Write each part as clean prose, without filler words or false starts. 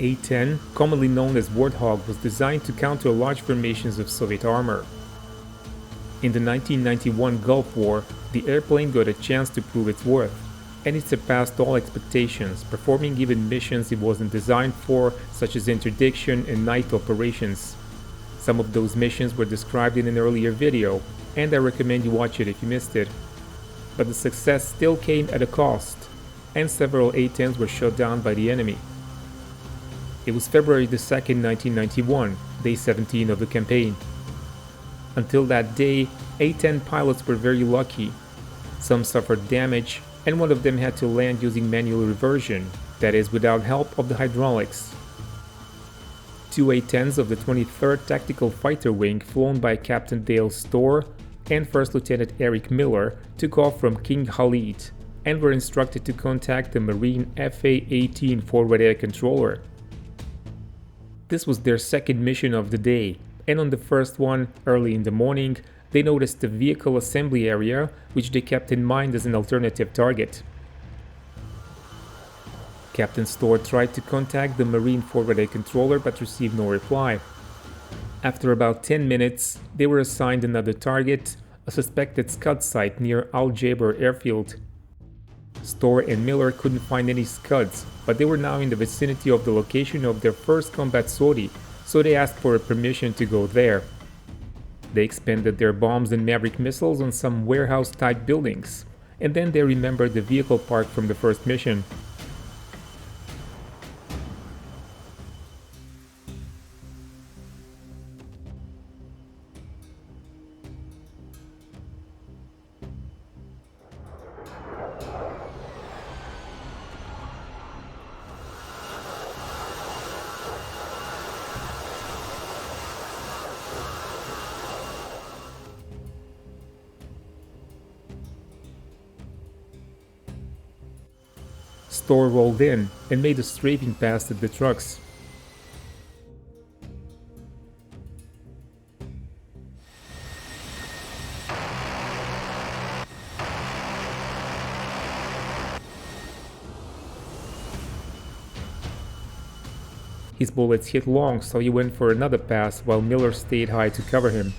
A-10, commonly known as Warthog, was designed to counter large formations of Soviet armor. In the 1991 Gulf War, the airplane got a chance to prove its worth, and it surpassed all expectations, performing even missions it wasn't designed for, such as interdiction and night operations. Some of those missions were described in an earlier video, and I recommend you watch it if you missed it. But the success still came at a cost, and several A-10s were shot down by the enemy. It was February 2, 1991, day 17 of the campaign. Until that day, A-10 pilots were very lucky. Some suffered damage, and one of them had to land using manual reversion, that is, without help of the hydraulics. Two A-10s of the 23rd Tactical Fighter Wing, flown by Captain Dale Storr and First Lieutenant Eric Miller, took off from King Khalid and were instructed to contact the Marine FA-18 Forward Air Controller. This was their second mission of the day, and on the first one, early in the morning, they noticed the vehicle assembly area, which they kept in mind as an alternative target. Captain Storr tried to contact the Marine Forward Air Controller but received no reply. After about 10 minutes, they were assigned another target, a suspected Scud site near Al Jaber airfield. Storr and Miller couldn't find any Scuds, but they were now in the vicinity of the location of their first combat sortie, so they asked for a permission to go there. They expended their bombs and Maverick missiles on some warehouse-type buildings, and then they remembered the vehicle park from the first mission. Storr rolled in and made a strafing pass at the trucks. His bullets hit long, so he went for another pass while Miller stayed high to cover him.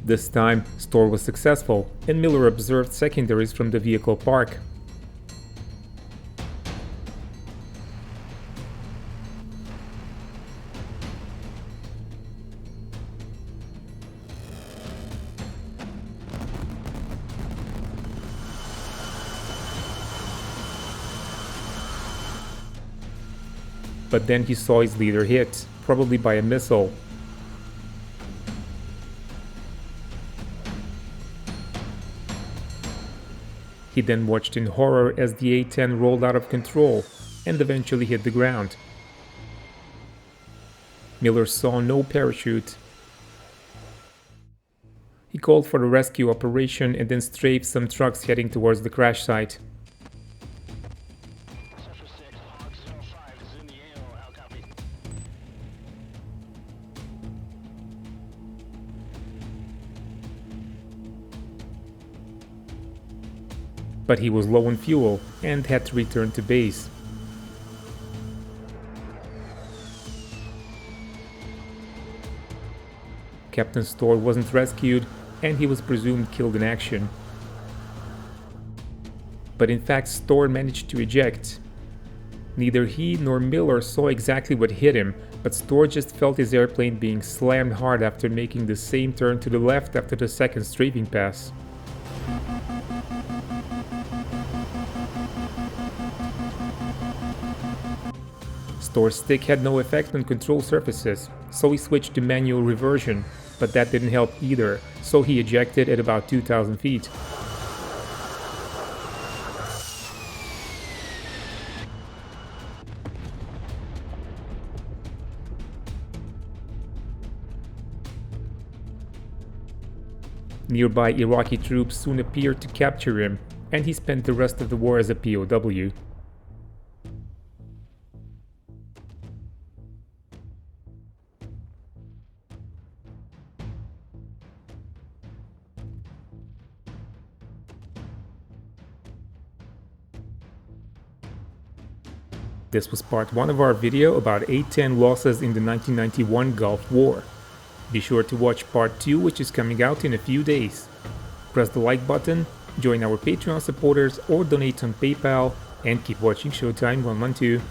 This time, Storr was successful, and Miller observed secondaries from the vehicle park. But then he saw his leader hit, probably by a missile. He then watched in horror as the A-10 rolled out of control and eventually hit the ground. Miller saw no parachute. He called for a rescue operation and then strafed some trucks heading towards the crash site. But he was low on fuel and had to return to base. Captain Storr wasn't rescued, and he was presumed killed in action. But in fact, Storr managed to eject. Neither he nor Miller saw exactly what hit him, but Storr just felt his airplane being slammed hard after making the same turn to the left after the second strafing pass. Storr's stick had no effect on control surfaces, so he switched to manual reversion, but that didn't help either, so he ejected at about 2,000 feet. Nearby Iraqi troops soon appeared to capture him, and he spent the rest of the war as a POW. This was part 1 of our video about A-10 losses in the 1991 Gulf War. Be sure to watch part 2, which is coming out in a few days. Press the like button, join our Patreon supporters or donate on PayPal, and keep watching Showtime 112.